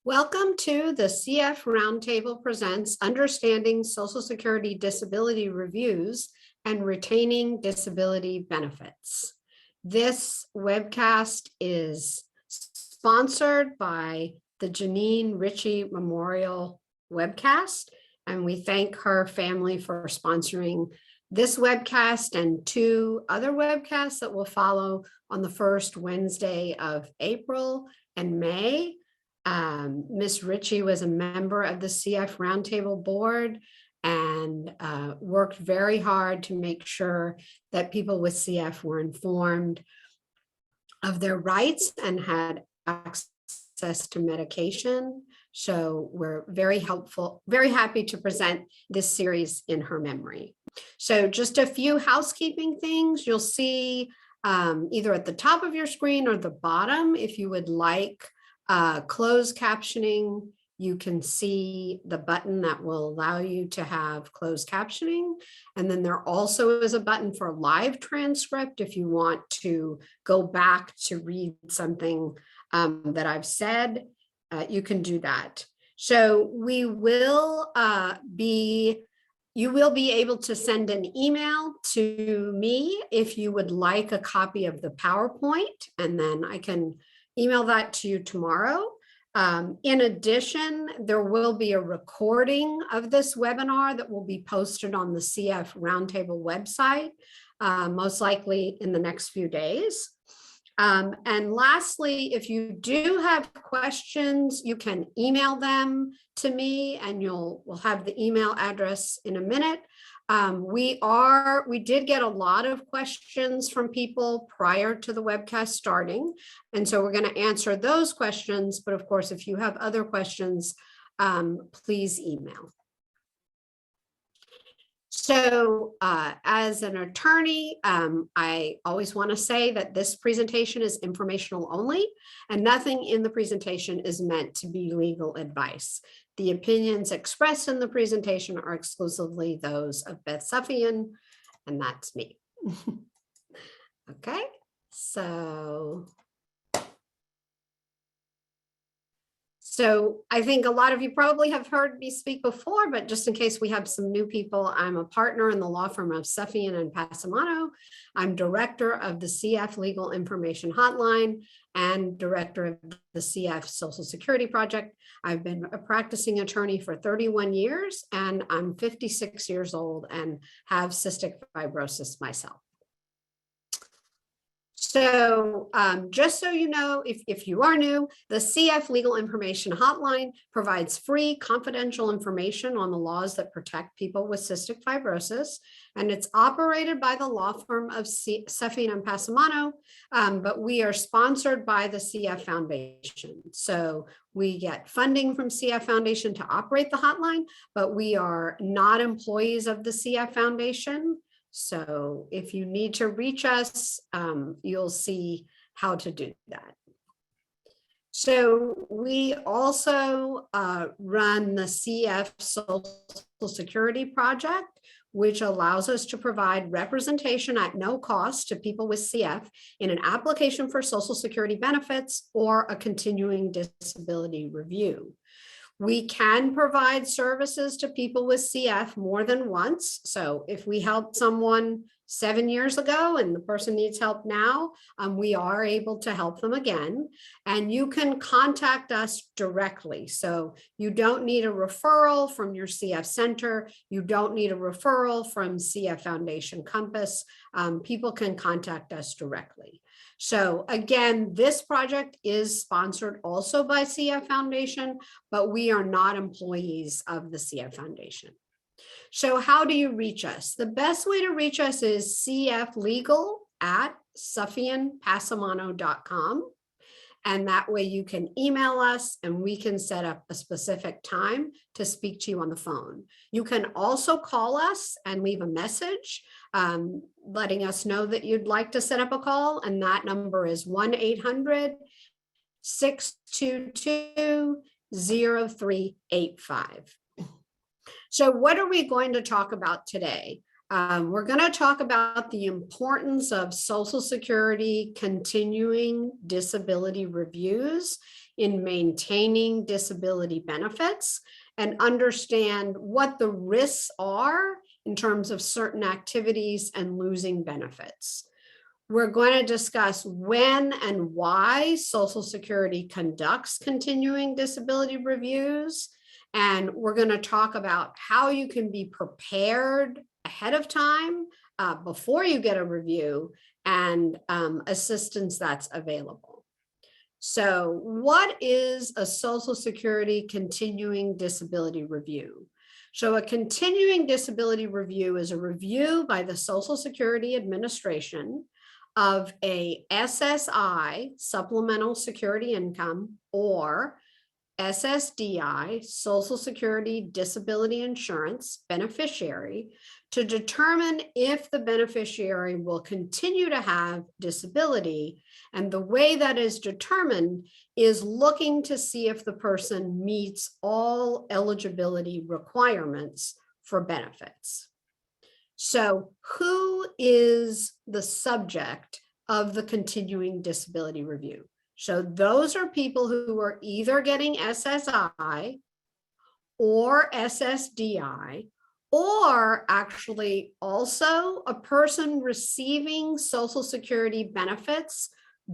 Welcome to the CF Roundtable presents Understanding Social Security Disability Reviews and Retaining Disability Benefits. This webcast is sponsored by the Janine Ritchie Memorial Webcast, and we thank her family for sponsoring this webcast and two other webcasts that will follow on the first Wednesday of April and May. Ms. Ritchie was a member of the CF Roundtable board and worked very hard to make sure that people with CF were informed of their rights and had access to medication. So we're very happy to present this series in her memory. So just a few housekeeping things. You'll see either at the top of your screen or the bottom, if you would like closed captioning, you can see the button that will allow you to have closed captioning. And then there also is a button for live transcript if you want to go back to read something that I've said, you can do that. So you will be able to send an email to me if you would like a copy of the PowerPoint, and then I can email that to you tomorrow. In addition, there will be a recording of this webinar that will be posted on the CF Roundtable website, most likely in the next few days. And lastly, if you do have questions, you can email them to me, and we'll have the email address in a minute. We did get a lot of questions from people prior to the webcast starting, and so we're going to answer those questions. But of course, if you have other questions, please email. So as an attorney, I always want to say that this presentation is informational only, and nothing in the presentation is meant to be legal advice. The opinions expressed in the presentation are exclusively those of Beth Sufian, and that's me. Okay, so I think a lot of you probably have heard me speak before, but just in case we have some new people, I'm a partner in the law firm of Sufian and Passamano. I'm director of the CF Legal Information Hotline and director of the CF Social Security Project. I've been a practicing attorney for 31 years, and I'm 56 years old and have cystic fibrosis myself. So just so you know, if you are new, the CF Legal Information Hotline provides free confidential information on the laws that protect people with cystic fibrosis, and it's operated by the law firm of Sufian and Passamano, but we are sponsored by the CF Foundation. So we get funding from CF Foundation to operate the hotline, but we are not employees of the CF Foundation. So if you need to reach us, you'll see how to do that. So we also run the CF Social Security Project, which allows us to provide representation at no cost to people with CF in an application for Social Security benefits or a continuing disability review. We can provide services to people with CF more than once. So if we helped someone 7 years ago and the person needs help now, we are able to help them again. And you can contact us directly. So you don't need a referral from your CF center. You don't need a referral from CF Foundation Compass. People can contact us directly. So again, this project is sponsored also by CF Foundation, but we are not employees of the CF Foundation. So how do you reach us? The best way to reach us is cflegal@sufianpassamano.com. And that way you can email us and we can set up a specific time to speak to you on the phone. You can also call us and leave a message letting us know that you'd like to set up a call. And that number is 1-800-622-0385. So what are we going to talk about today? We're going to talk about the importance of Social Security continuing disability reviews in maintaining disability benefits and understand what the risks are in terms of certain activities and losing benefits. We're going to discuss when and why Social Security conducts continuing disability reviews. And we're going to talk about how you can be prepared ahead of time before you get a review and assistance that's available. So what is a Social Security continuing disability review? So a continuing disability review is a review by the Social Security Administration of a SSI, supplemental security income, or SSDI, Social Security Disability Insurance beneficiary, to determine if the beneficiary will continue to have disability. And the way that is determined is looking to see if the person meets all eligibility requirements for benefits. So who is the subject of the continuing disability review? So those are people who are either getting SSI or SSDI, or actually also a person receiving Social Security benefits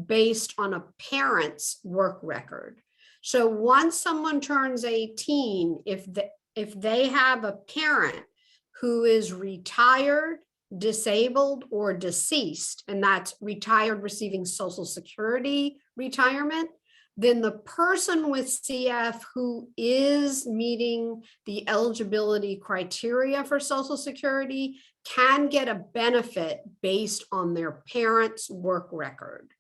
based on a parent's work record. So once someone turns 18, if they have a parent who is retired, disabled, or deceased, and that's retired receiving Social Security retirement, then the person with CF who is meeting the eligibility criteria for Social Security can get a benefit based on their parent's work record.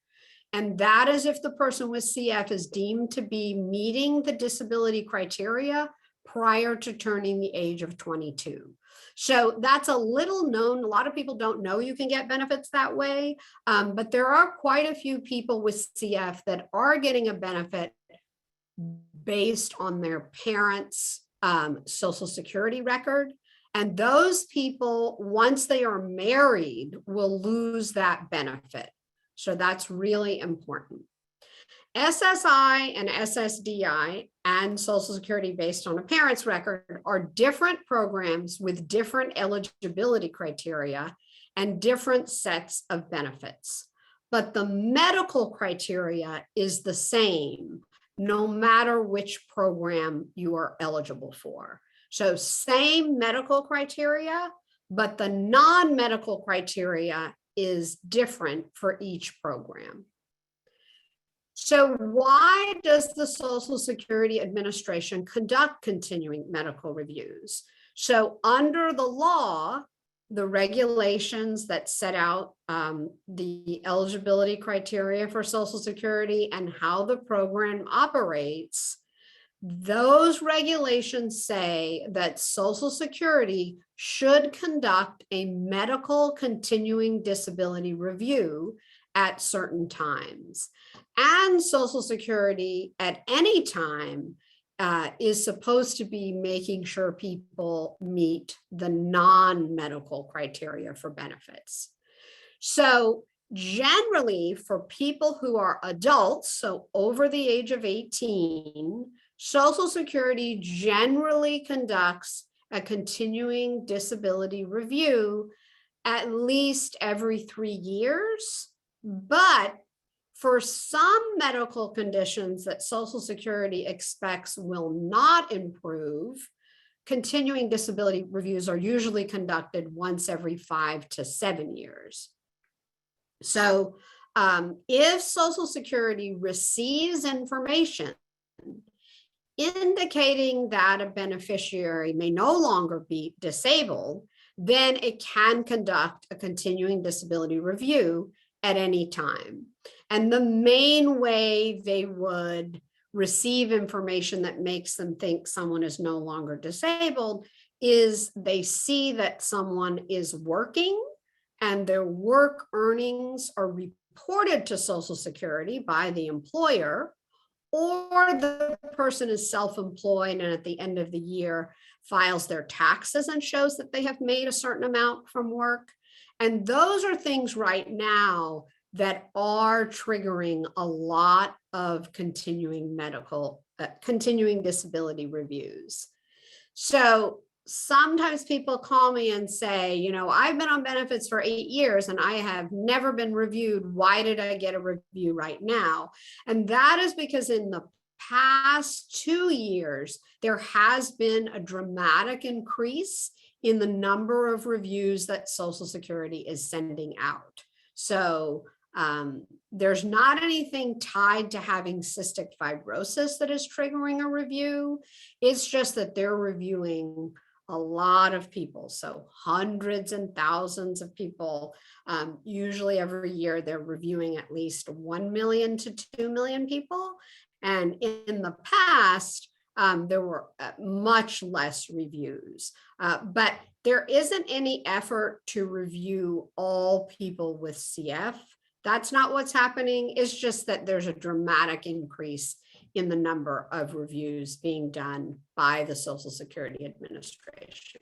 And that is if the person with CF is deemed to be meeting the disability criteria prior to turning the age of 22. So that's a little known. A lot of people don't know you can get benefits that way, but there are quite a few people with CF that are getting a benefit based on their parents' Social Security record. And those people, once they are married, will lose that benefit. So that's really important. SSI and SSDI and Social Security based on a parent's record are different programs with different eligibility criteria and different sets of benefits. But the medical criteria is the same, no matter which program you are eligible for. So same medical criteria, but the non-medical criteria is different for each program. So why does the Social Security Administration conduct continuing medical reviews? So under the law, the regulations that set out the eligibility criteria for Social Security and how the program operates, those regulations say that Social Security should conduct a medical continuing disability review at certain times. And Social Security at any time is supposed to be making sure people meet the non-medical criteria for benefits. So generally for people who are adults, so over the age of 18, Social Security generally conducts a continuing disability review at least every 3 years. But for some medical conditions that Social Security expects will not improve, continuing disability reviews are usually conducted once every 5 to 7 years. So if Social Security receives information indicating that a beneficiary may no longer be disabled, then it can conduct a continuing disability review at any time. And the main way they would receive information that makes them think someone is no longer disabled is they see that someone is working and their work earnings are reported to Social Security by the employer, or the person is self-employed and at the end of the year files their taxes and shows that they have made a certain amount from work. And those are things right now that are triggering a lot of continuing disability reviews. So sometimes people call me and say, you know, I've been on benefits for 8 years and I have never been reviewed. Why did I get a review right now? And that is because in the past 2 years, there has been a dramatic increase in the number of reviews that Social Security is sending out. So there's not anything tied to having cystic fibrosis that is triggering a review. It's just that they're reviewing a lot of people. So hundreds and thousands of people. Usually every year they're reviewing at least 1 million to 2 million people. And in the past, there were much less reviews. But there isn't any effort to review all people with CF. That's not what's happening. It's just that there's a dramatic increase in the number of reviews being done by the Social Security Administration.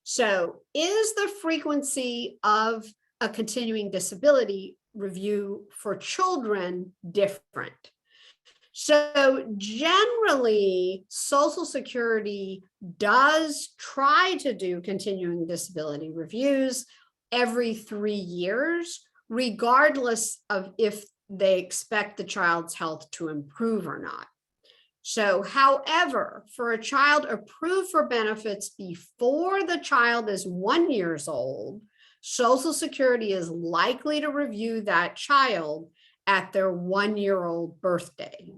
So, is the frequency of a continuing disability review for children different? So generally, Social Security does try to do continuing disability reviews every 3 years, regardless of if they expect the child's health to improve or not. So, however, for a child approved for benefits before the child is 1 year old, Social Security is likely to review that child at their 1 year old birthday.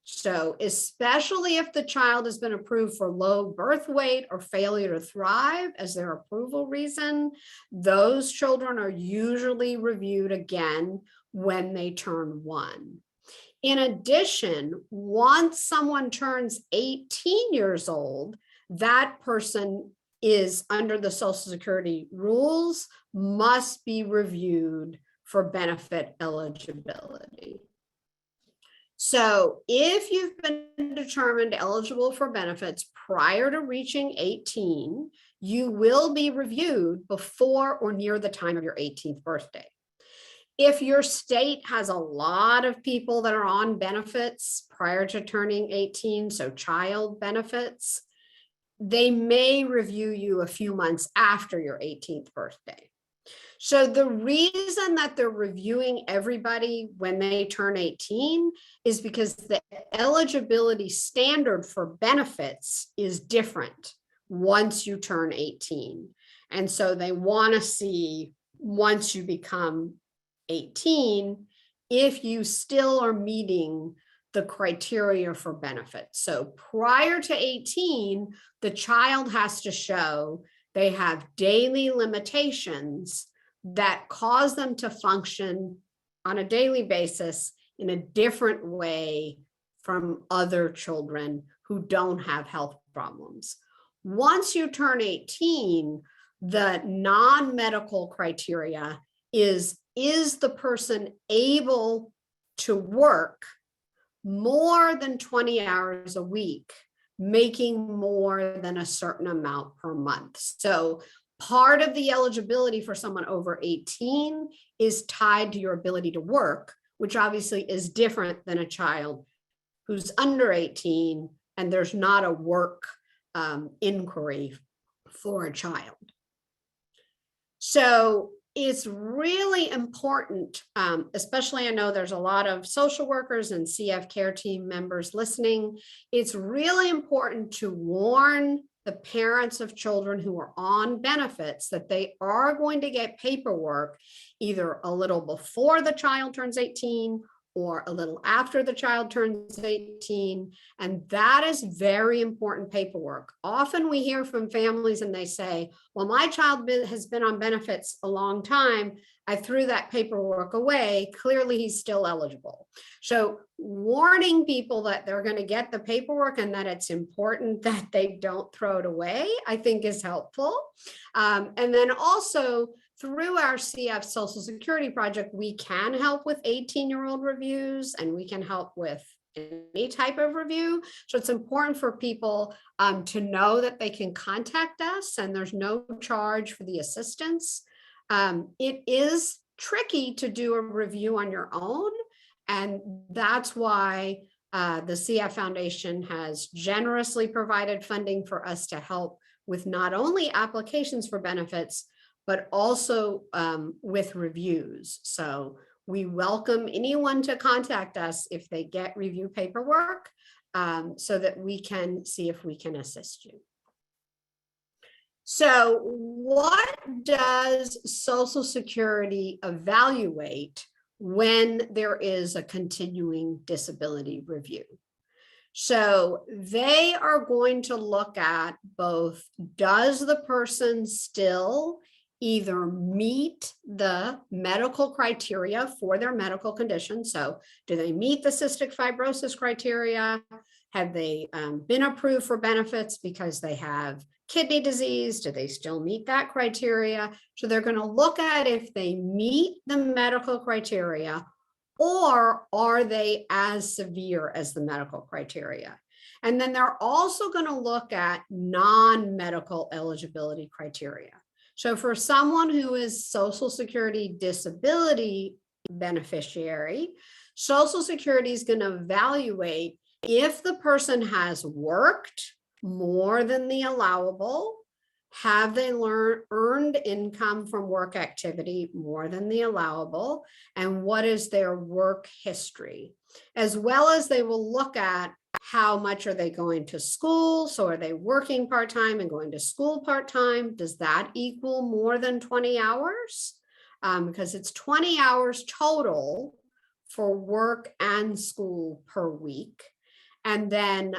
So, especially if the child has been approved for low birth weight or failure to thrive as their approval reason, those children are usually reviewed again when they turn 1. In addition, once someone turns 18 years old, that person is under the Social Security rules, must be reviewed for benefit eligibility. So if you've been determined eligible for benefits prior to reaching 18, you will be reviewed before or near the time of your 18th birthday. If your state has a lot of people that are on benefits prior to turning 18, so child benefits, they may review you a few months after your 18th birthday. So the reason that they're reviewing everybody when they turn 18 is because the eligibility standard for benefits is different once you turn 18. And so they want to see, once you become 18, if you still are meeting the criteria for benefits. So prior to 18, the child has to show they have daily limitations that cause them to function on a daily basis in a different way from other children who don't have health problems. Once you turn 18, the non-medical criteria is the person able to work more than 20 hours a week, making more than a certain amount per month. So part of the eligibility for someone over 18 is tied to your ability to work, which obviously is different than a child who's under 18 and there's not a work inquiry for a child. So it's really important, especially I know there's a lot of social workers and CF care team members listening. It's really important to warn the parents of children who are on benefits that they are going to get paperwork either a little before the child turns 18 or a little after the child turns 18. And that is very important paperwork. Often we hear from families and they say, well, my child has been on benefits a long time. I threw that paperwork away. Clearly, he's still eligible. So warning people that they're going to get the paperwork and that it's important that they don't throw it away, I think is helpful. And then also, through our CF Social Security project, we can help with 18-year-old reviews and we can help with any type of review. So it's important for people to know that they can contact us and there's no charge for the assistance. It is tricky to do a review on your own, and that's why the CF Foundation has generously provided funding for us to help with not only applications for benefits, but also with reviews. So we welcome anyone to contact us if they get review paperwork so that we can see if we can assist you. So what does Social Security evaluate when there is a continuing disability review? So they are going to look at both, does the person still either meet the medical criteria for their medical condition? So do they meet the cystic fibrosis criteria? Have they been approved for benefits because they have kidney disease? Do they still meet that criteria? So they're going to look at if they meet the medical criteria, or are they as severe as the medical criteria? And then they're also going to look at non-medical eligibility criteria. So for someone who is Social Security disability beneficiary, Social Security is going to evaluate if the person has worked more than the allowable, have they earned income from work activity more than the allowable, and what is their work history, as well as they will look at how much are they going to school. So are they working part-time and going to school part-time? Does that equal more than 20 hours? Because it's 20 hours total for work and school per week. And then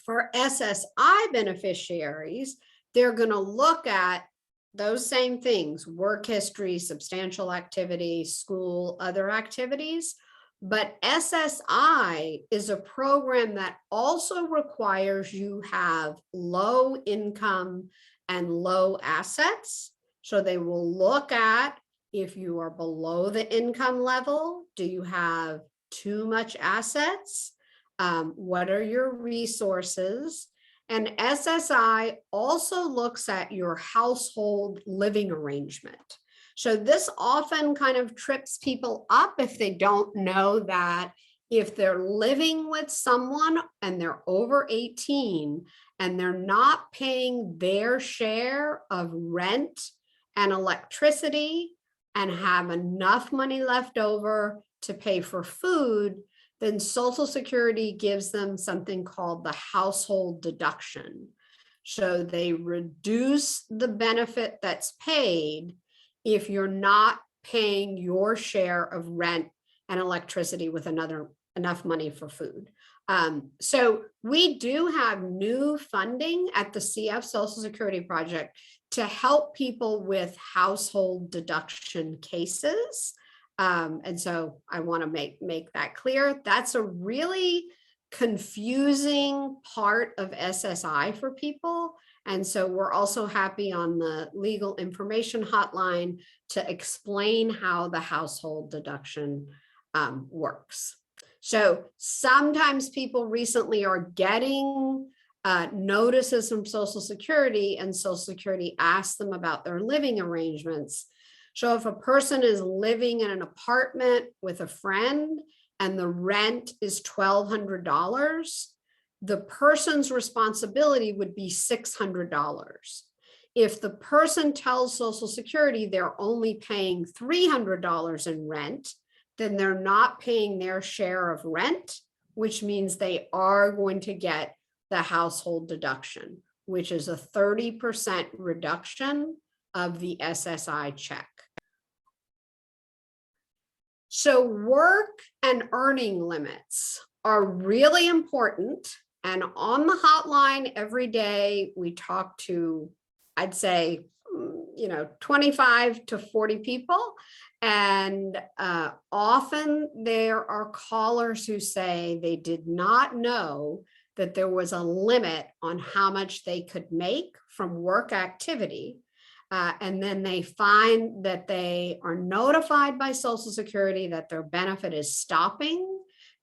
for SSI beneficiaries, they're going to look at those same things: work history, substantial activity, school, other activities. But SSI is a program that also requires you have low income and low assets. So they will look at if you are below the income level, do you have too much assets? What are your resources? And SSI also looks at your household living arrangement. So this often kind of trips people up if they don't know that if they're living with someone and they're over 18 and they're not paying their share of rent and electricity and have enough money left over to pay for food, then Social Security gives them something called the household deduction. So they reduce the benefit that's paid if you're not paying your share of rent and electricity with enough money for food. So we do have new funding at the CF Social Security Project to help people with household deduction cases. And so I want to make that clear. That's a really confusing part of SSI for people. And so we're also happy on the legal information hotline to explain how the household deduction works. So sometimes people recently are getting notices from Social Security, and Social Security asks them about their living arrangements. So if a person is living in an apartment with a friend and the rent is $1,200, the person's responsibility would be $600. If the person tells Social Security they're only paying $300 in rent, then they're not paying their share of rent, which means they are going to get the household deduction, which is a 30% reduction of the SSI check. So work and earning limits are really important. And on the hotline every day, we talk to, I'd say, 25 to 40 people. And often there are callers who say they did not know that there was a limit on how much they could make from work activity. And then they find that they are notified by Social Security that their benefit is stopping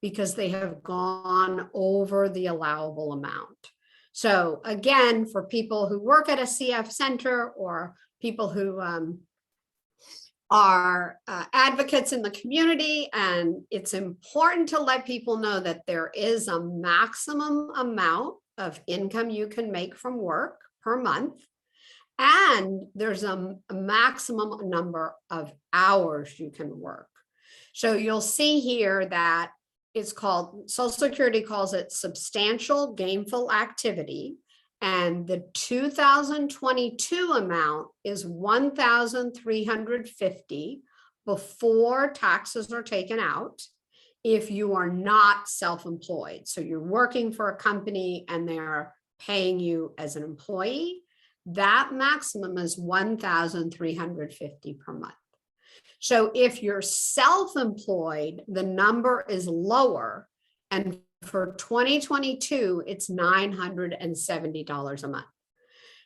because they have gone over the allowable amount. So again, for people who work at a CF center or people who are advocates in the community, and it's important to let people know that there is a maximum amount of income you can make from work per month, and there's a maximum number of hours you can work. So you'll see here that it's called, Social Security calls it substantial gainful activity. And the 2022 amount is $1,350 before taxes are taken out if you are not self-employed. So you're working for a company and they're paying you as an employee. That maximum is $1,350 per month. So if you're self-employed, the number is lower, and for 2022, it's $970 a month.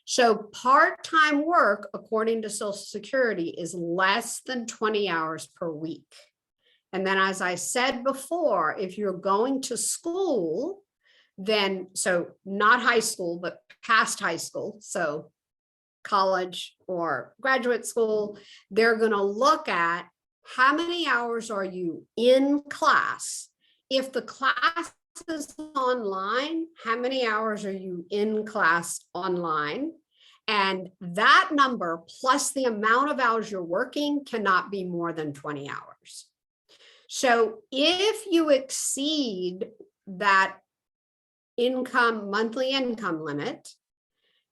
So part-time work, according to Social Security, is less than 20 hours per week. And then, as I said before, if you're going to school, then, so not high school, but past high school, so college or graduate school, they're going to look at how many hours are you in class. If the class is online, how many hours are you in class online? And that number plus the amount of hours you're working cannot be more than 20 hours. So if you exceed that monthly income limit,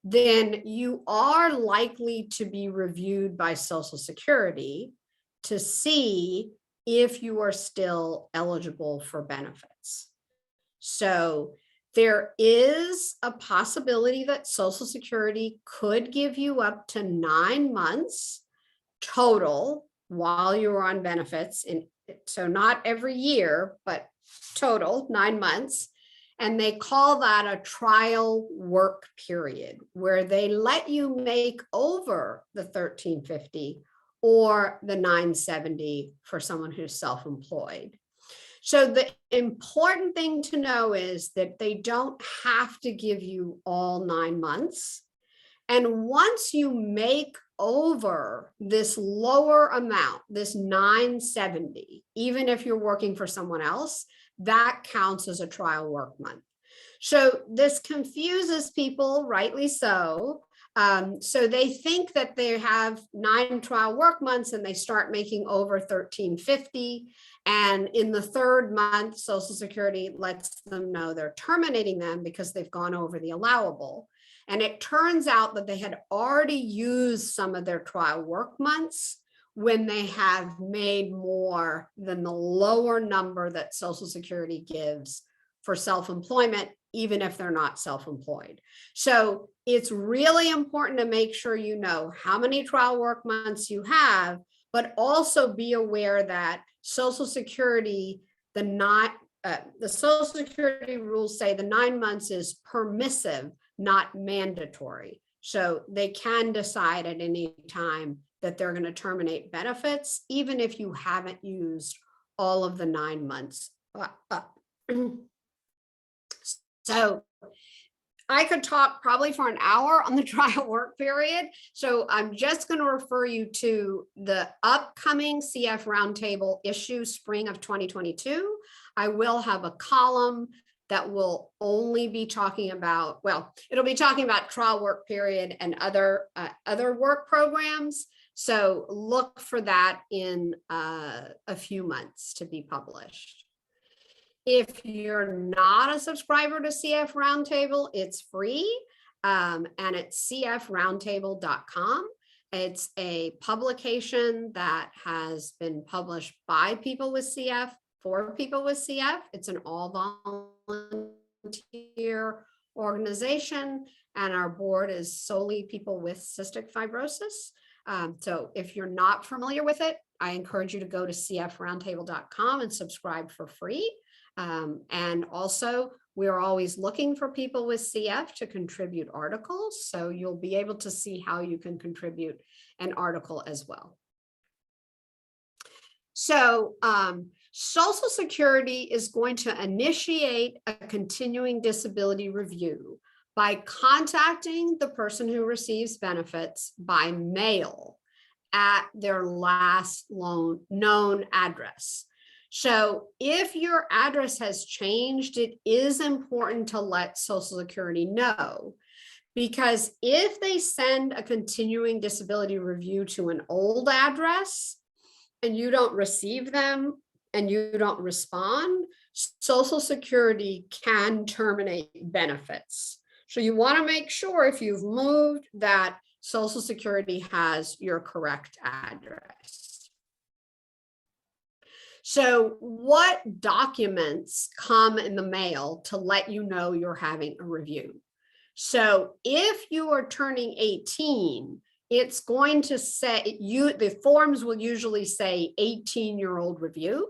then you are likely to be reviewed by Social Security to see if you are still eligible for benefits. So there is a possibility that Social Security could give you up to 9 months total while you're on benefits. So not every year, but total 9 months. And they call that a trial work period, where they let you make over the $1,350 or the $970 for someone who's self-employed. So the important thing to know is that they don't have to give you all 9 months. And once you make over this lower amount, this $970, even if you're working for someone else, that counts as a trial work month. So this confuses people, rightly so. So they think that they have 9 trial work months and they start making over $1,350. And in the 3rd month, Social Security lets them know they're terminating them because they've gone over the allowable. And it turns out that they had already used some of their trial work months when they have made more than the lower number that Social Security gives for self-employment, even if they're not self-employed. So it's really important to make sure you know how many trial work months you have, but also be aware that Social Security, the Social Security rules say the 9 months is permissive, not mandatory. So they can decide at any time that they're going to terminate benefits, even if you haven't used all of the 9 months up. So I could talk probably for an hour on the trial work period. So I'm just going to refer you to the upcoming CF Roundtable issue, spring of 2022. I will have a column that will only be talking about, well, it'll be talking about trial work period and other work programs. So look for that in a few months to be published. If you're not a subscriber to CF Roundtable, it's free, and it's cfroundtable.com. It's a publication that has been published by people with CF, for people with CF. It's an all volunteer organization, and our board is solely people with cystic fibrosis. So if you're not familiar with it, I encourage you to go to cfroundtable.com and subscribe for free. And also, we're always looking for people with CF to contribute articles. So you'll be able to see how you can contribute an article as well. So Social Security is going to initiate a continuing disability review by contacting the person who receives benefits by mail at their last known address. So if your address has changed, it is important to let Social Security know, because if they send a continuing disability review to an old address and you don't receive them and you don't respond, Social Security can terminate benefits. So you want to make sure if you've moved that Social Security has your correct address. So what documents come in the mail to let you know you're having a review? So if you are turning 18, it's going to say the forms will usually say 18-year-old review.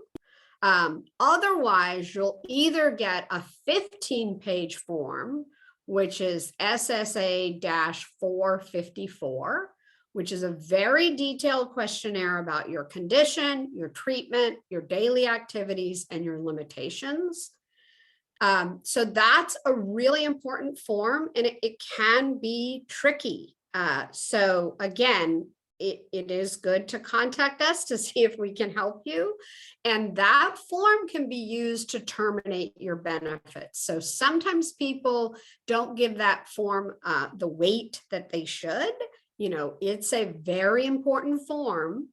Otherwise, you'll either get a 15-page form, which is SSA-454, which is a very detailed questionnaire about your condition, your treatment, your daily activities, and your limitations. So that's a really important form, and it can be tricky. So again, it is good to contact us to see if we can help you. And that form can be used to terminate your benefits. So sometimes people don't give that form the weight that they should. You know, it's a very important form,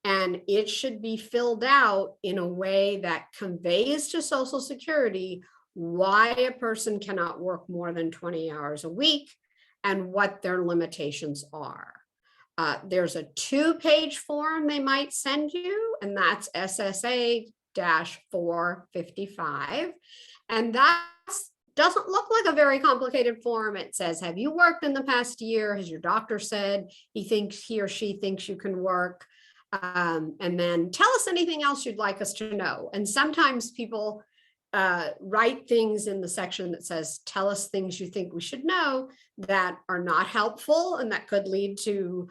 and it should be filled out in a way that conveys to Social Security why a person cannot work more than 20 hours a week and what their limitations are. There's a 2-page form they might send you, and that's SSA-455. And that doesn't look like a very complicated form. It says, have you worked in the past year? Has your doctor said he or she thinks you can work? And then tell us anything else you'd like us to know. And sometimes people write things in the section that says, tell us things you think we should know, that are not helpful and that could lead to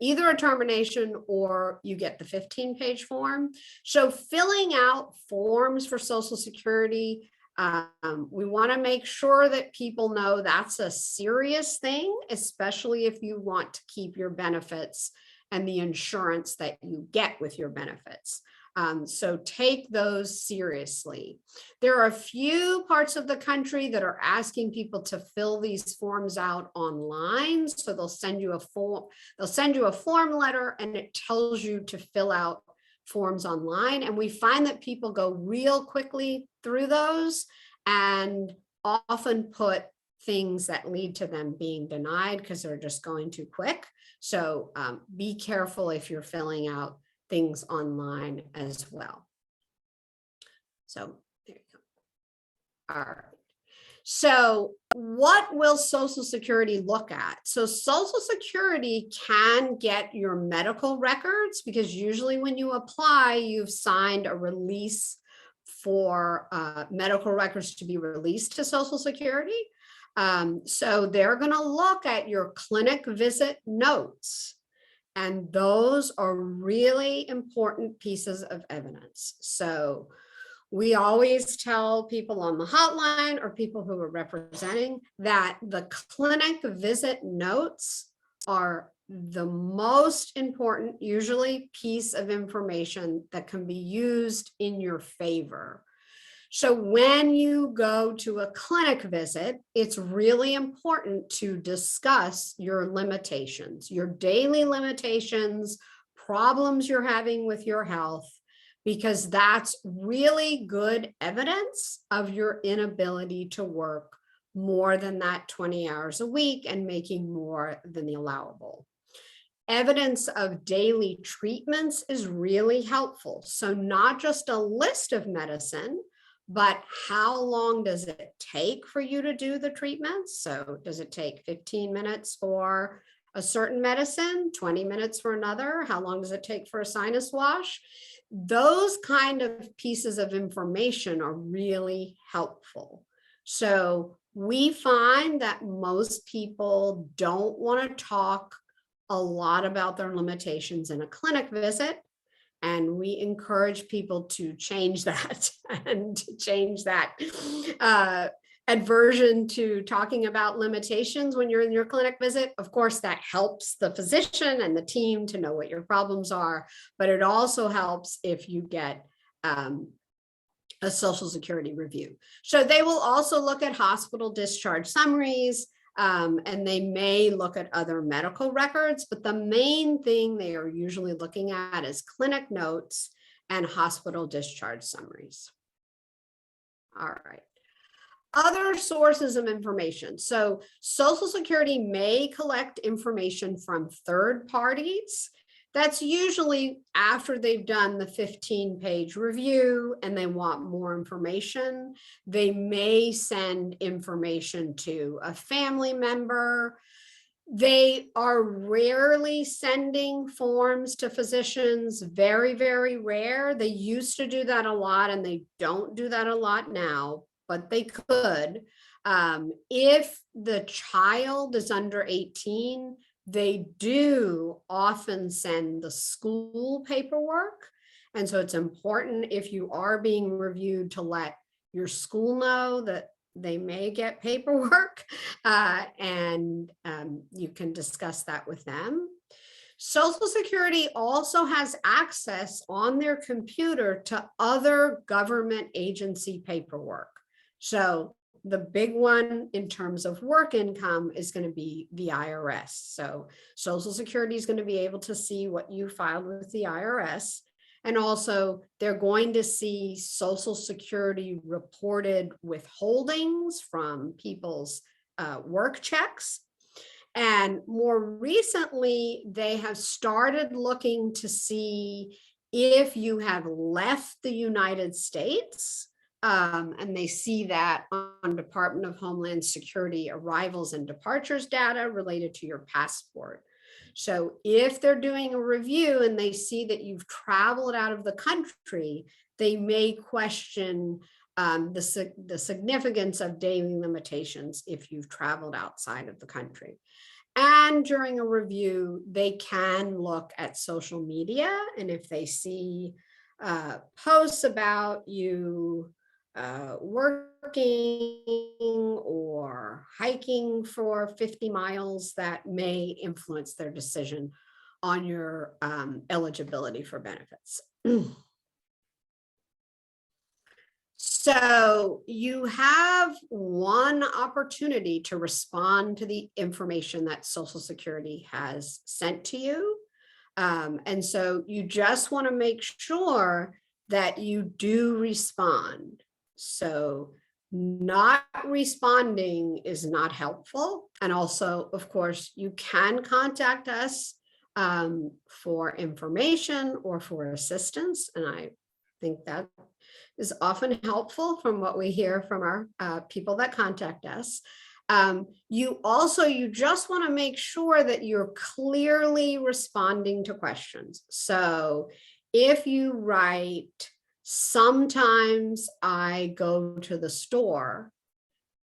either a termination or you get the 15-page form. So filling out forms for Social Security, we want to make sure that people know that's a serious thing, especially if you want to keep your benefits and the insurance that you get with your benefits. So take those seriously. There are a few parts of the country that are asking people to fill these forms out online. So they'll send you a form letter, and it tells you to fill out forms online. And we find that people go real quickly through those and often put things that lead to them being denied because they're just going too quick. So be careful if you're filling out things online as well. So there you go. All right. So what will Social Security look at? So Social Security can get your medical records, because usually when you apply, you've signed a release for medical records to be released to Social Security. So they're going to look at your clinic visit notes. And those are really important pieces of evidence. So we always tell people on the hotline or people who are representing that the clinic visit notes are the most important, usually, piece of information that can be used in your favor. So when you go to a clinic visit, it's really important to discuss your limitations, your daily limitations, problems you're having with your health, because that's really good evidence of your inability to work more than that 20 hours a week and making more than the allowable. Evidence of daily treatments is really helpful. So not just a list of medicine, but how long does it take for you to do the treatments? So does it take 15 minutes for a certain medicine, 20 minutes for another? How long does it take for a sinus wash? Those kind of pieces of information are really helpful. So we find that most people don't want to talk a lot about their limitations in a clinic visit. And we encourage people to change that and change that aversion to talking about limitations when you're in your clinic visit. Of course, that helps the physician and the team to know what your problems are, but it also helps if you get a Social Security review. So they will also look at hospital discharge summaries, and they may look at other medical records, but the main thing they are usually looking at is clinic notes and hospital discharge summaries. All right. Other sources of information. So Social Security may collect information from third parties. That's usually after they've done the 15-page review and they want more information. They may send information to a family member. They are rarely sending forms to physicians, very, very rare. They used to do that a lot and they don't do that a lot now, but they could. If the child is under 18, they do often send the school paperwork. And so it's important if you are being reviewed to let your school know that they may get paperwork, and you can discuss that with them. Social Security also has access on their computer to other government agency paperwork. So the big one in terms of work income is going to be the IRS. So Social Security is going to be able to see what you filed with the IRS. And also they're going to see Social Security reported withholdings from people's work checks. And more recently, they have started looking to see if you have left the United States. And they see that on Department of Homeland Security arrivals and departures data related to your passport. So if they're doing a review and they see that you've traveled out of the country, they may question the significance of daily limitations if you've traveled outside of the country. And during a review, they can look at social media. And if they see posts about you working or hiking for 50 miles, that may influence their decision on your eligibility for benefits. So you have one opportunity to respond to the information that Social Security has sent to you. And so you just want to make sure that you do respond. So not responding is not helpful. And also, of course, you can contact us for information or for assistance. And I think that is often helpful from what we hear from our people that contact us. You just want to make sure that you're clearly responding to questions. So if you write, sometimes I go to the store,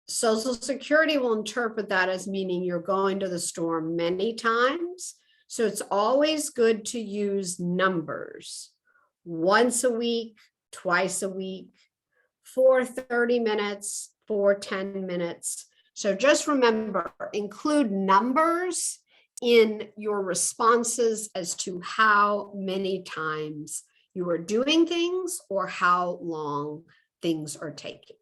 Social Security will interpret that as meaning you're going to the store many times. So it's always good to use numbers. Once a week, twice a week, for 30 minutes, for 10 minutes. So just remember, include numbers in your responses as to how many times you are doing things or how long things are taking.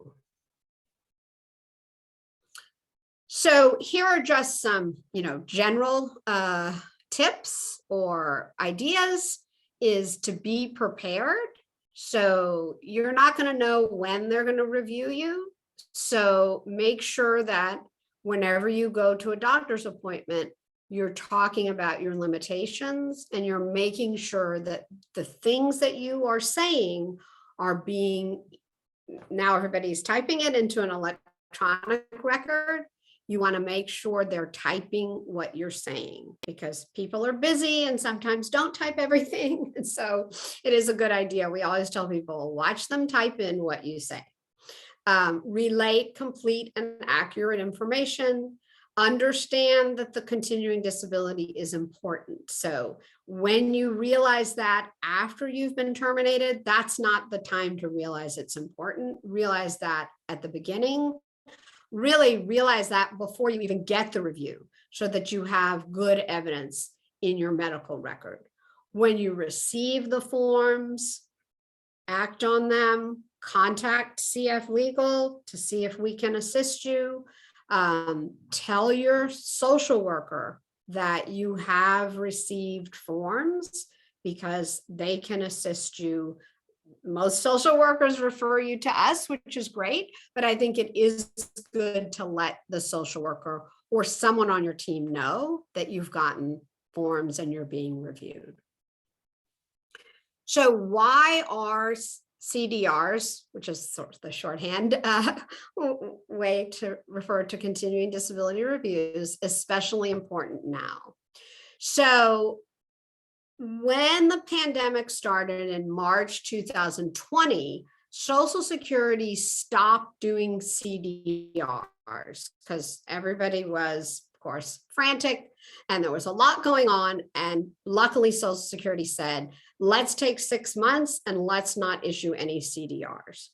So here are just some, general tips or ideas is to be prepared. So you're not going to know when they're going to review you. So make sure that whenever you go to a doctor's appointment, you're talking about your limitations and you're making sure that the things that you are saying are being, now everybody's typing it into an electronic record. You want to make sure they're typing what you're saying because people are busy and sometimes don't type everything. And so it is a good idea. We always tell people, watch them type in what you say. Relate complete and accurate information. understand that the continuing disability is important. So when you realize that after you've been terminated, that's not the time to realize it's important. Realize that at the beginning. Really realize that before you even get the review, so that you have good evidence in your medical record. When you receive the forms, act on them, contact CF Legal to see if we can assist you. Tell your social worker that you have received forms, because they can assist you. Most social workers refer you to us, which is great, but I think it is good to let the social worker or someone on your team know that you've gotten forms and you're being reviewed. So why are CDRs, which is sort of the shorthand way to refer to continuing disability reviews, especially important now? So when the pandemic started in March 2020, Social Security stopped doing CDRs because everybody was, of course, frantic and there was a lot going on. And luckily, Social Security said, let's take 6 months and let's not issue any CDRs.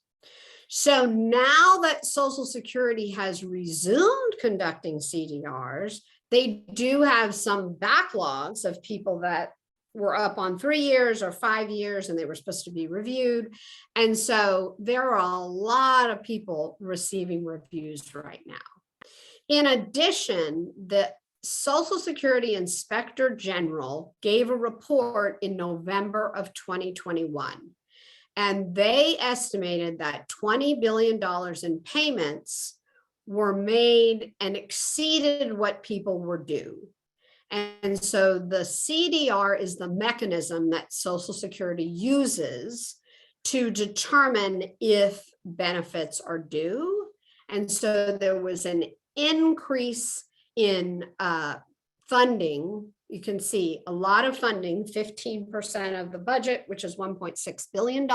So now that Social Security has resumed conducting CDRs, they do have some backlogs of people that were up on 3 years or 5 years and they were supposed to be reviewed. And so there are a lot of people receiving reviews right now. In addition, the Social Security Inspector General gave a report in November of 2021, and they estimated that $20 billion in payments were made and exceeded what people were due. And so the CDR is the mechanism that Social Security uses to determine if benefits are due. And so there was an increase in funding. You can see a lot of funding, 15% of the budget, which is $1.6 billion,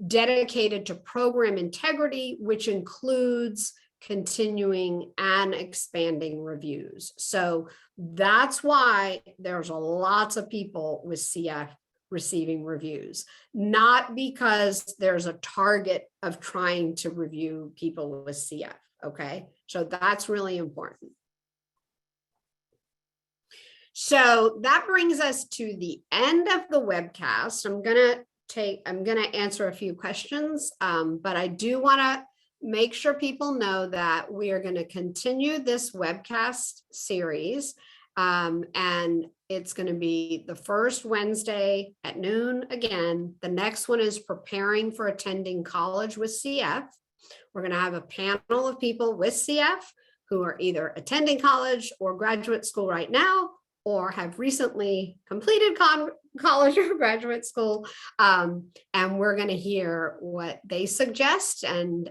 dedicated to program integrity, which includes continuing and expanding reviews. So that's why there's lots of people with CF receiving reviews, not because there's a target of trying to review people with CF. Okay, so that's really important. So that brings us to the end of the webcast. I'm gonna answer a few questions, but I do want to make sure people know that we are going to continue this webcast series, and it's going to be the first Wednesday at noon again. The next one is preparing for attending college with CF. We're going to have a panel of people with CF who are either attending college or graduate school right now, or have recently completed college or graduate school. And we're going to hear what they suggest, and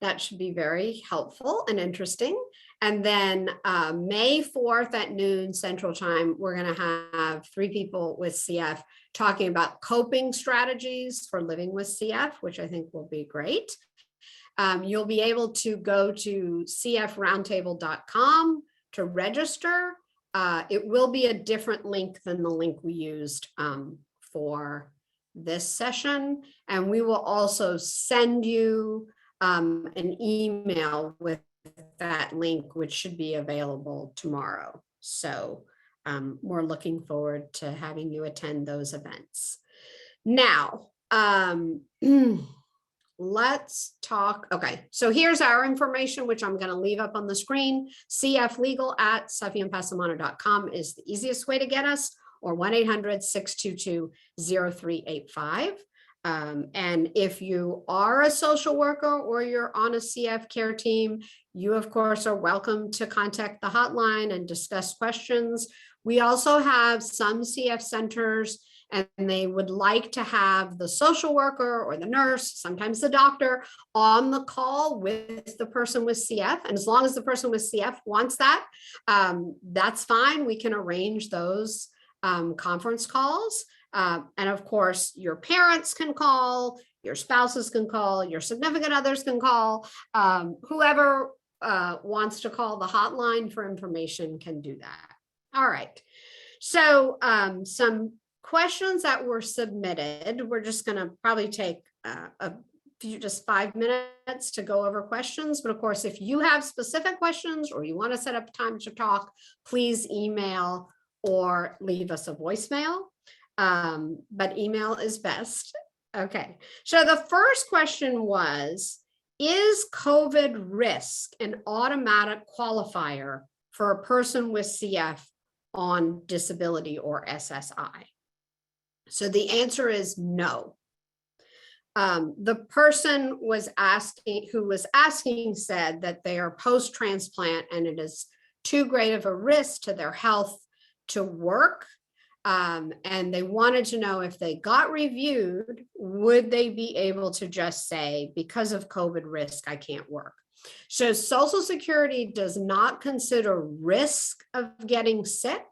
that should be very helpful and interesting. And then May 4th at noon Central Time, we're going to have 3 people with CF talking about coping strategies for living with CF, which I think will be great. You'll be able to go to cfroundtable.com to register. It will be a different link than the link we used for this session. And we will also send you an email with that link, which should be available tomorrow. So we're looking forward to having you attend those events. Now, let's talk. Okay, so here's our information, which I'm going to leave up on the screen. cflegal@sufianpassamano.com is the easiest way to get us, or 1-800-622-0385. And if you are a social worker or you're on a CF care team, you of course are welcome to contact the hotline and discuss questions. We also have some CF centers, and they would like to have the social worker or the nurse, sometimes the doctor, on the call with the person with CF. And as long as the person with CF wants that, that's fine. We can arrange those conference calls. And of course, your parents can call, your spouses can call, your significant others can call, whoever wants to call the hotline for information can do that. All right. So some questions that were submitted, we're just going to probably take just 5 minutes to go over questions. But of course, if you have specific questions or you want to set up time to talk, please email or leave us a voicemail. But email is best. Okay. So the first question was, is COVID risk an automatic qualifier for a person with CF on disability or SSI? So the answer is no. The person who was asking said that they are post-transplant and it is too great of a risk to their health to work. And they wanted to know if they got reviewed, would they be able to just say, because of COVID risk, I can't work? So Social Security does not consider risk of getting sick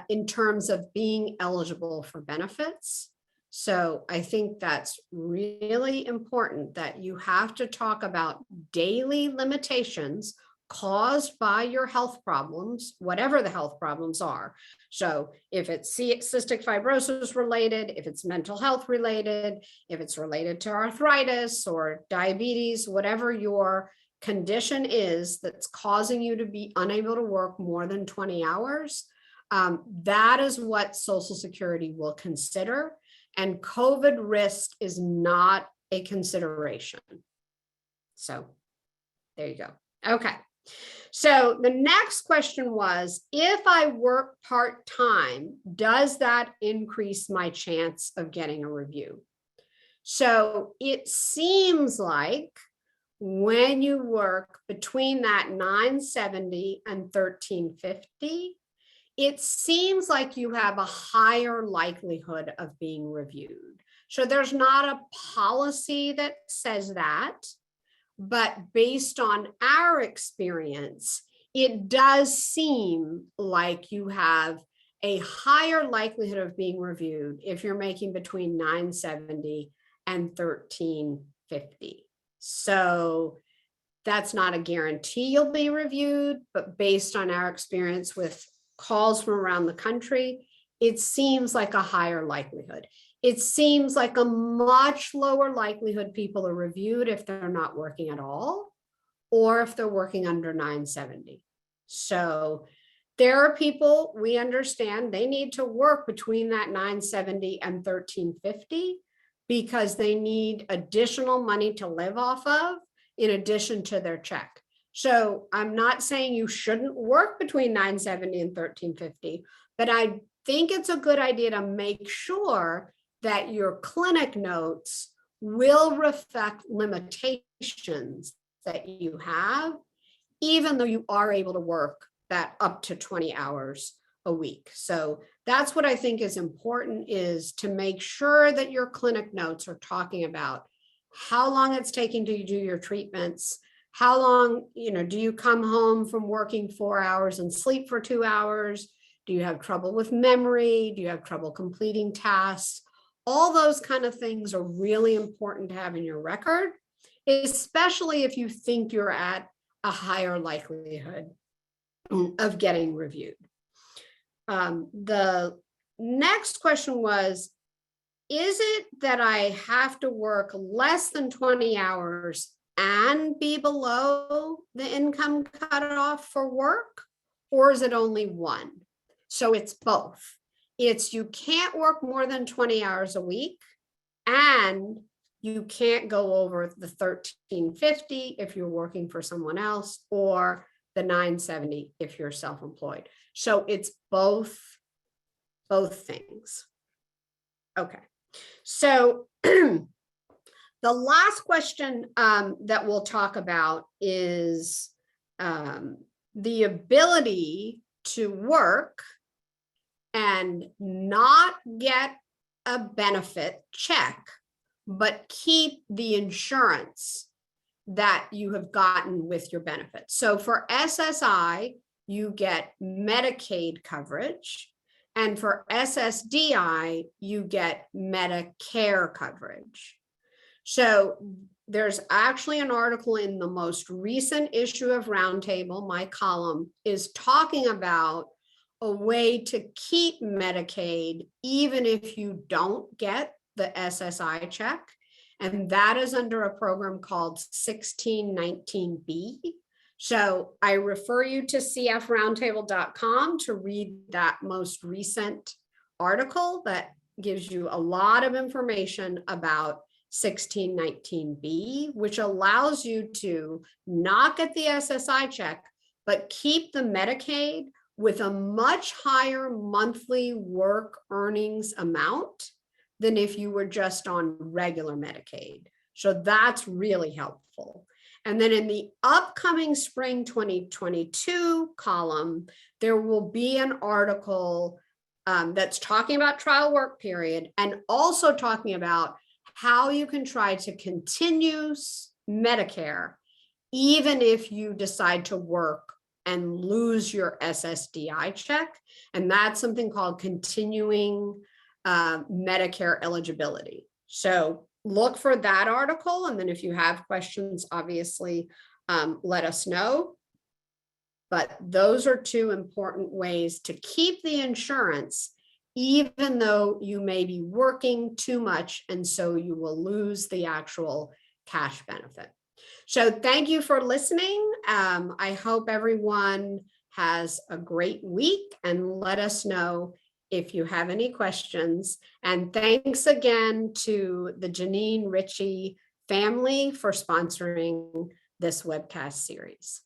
in terms of being eligible for benefits. So I think that's really important that you have to talk about daily limitations caused by your health problems, whatever the health problems are. So if it's cystic fibrosis related, if it's mental health related, if it's related to arthritis or diabetes, whatever your condition is that's causing you to be unable to work more than 20 hours, that is what Social Security will consider. And COVID risk is not a consideration. So there you go. Okay. So the next question was, if I work part-time, does that increase my chance of getting a review? So it seems like when you work between that 970 and 1350, it seems like you have a higher likelihood of being reviewed. So there's not a policy that says that, but based on our experience, it does seem like you have a higher likelihood of being reviewed if you're making between 970 and 1350. So that's not a guarantee you'll be reviewed, but based on our experience with calls from around the country, it seems like a higher likelihood. It seems like a much lower likelihood people are reviewed if they're not working at all, or if they're working under 970. So there are people, we understand they need to work between that 970 and 1350 because they need additional money to live off of in addition to their check. So I'm not saying you shouldn't work between 970 and 1350, but I think it's a good idea to make sure that your clinic notes will reflect limitations that you have, even though you are able to work that up to 20 hours a week. So that's what I think is important, is to make sure that your clinic notes are talking about how long it's taking to do your treatments, how long, do you come home from working 4 hours and sleep for 2 hours? Do you have trouble with memory? Do you have trouble completing tasks? All those kind of things are really important to have in your record, especially if you think you're at a higher likelihood of getting reviewed. The next question was, is it that I have to work less than 20 hours and be below the income cutoff for work, or is it only one? So it's both. It's you can't work more than 20 hours a week, and you can't go over the 1350 if you're working for someone else, or the 970 if you're self-employed. So it's both things. Okay. So the last question that we'll talk about is the ability to work and not get a benefit check, but keep the insurance that you have gotten with your benefits. So for SSI, you get Medicaid coverage, and for SSDI, you get Medicare coverage. So there's actually an article in the most recent issue of Roundtable, my column, is talking about a way to keep Medicaid even if you don't get the SSI check. And that is under a program called 1619B. So I refer you to cfroundtable.com to read that most recent article that gives you a lot of information about 1619B, which allows you to not get the SSI check, but keep the Medicaid with a much higher monthly work earnings amount than if you were just on regular Medicaid. So that's really helpful. And then in the upcoming spring 2022 column, there will be an article that's talking about trial work period and also talking about how you can try to continue Medicare even if you decide to work and lose your SSDI check. And that's something called continuing Medicare eligibility. So look for that article. And then if you have questions, obviously, let us know. But those are two important ways to keep the insurance, even though you may be working too much, and so you will lose the actual cash benefit. So thank you for listening. I hope everyone has a great week, and let us know if you have any questions. And thanks again to the Janine Ritchie family for sponsoring this webcast series.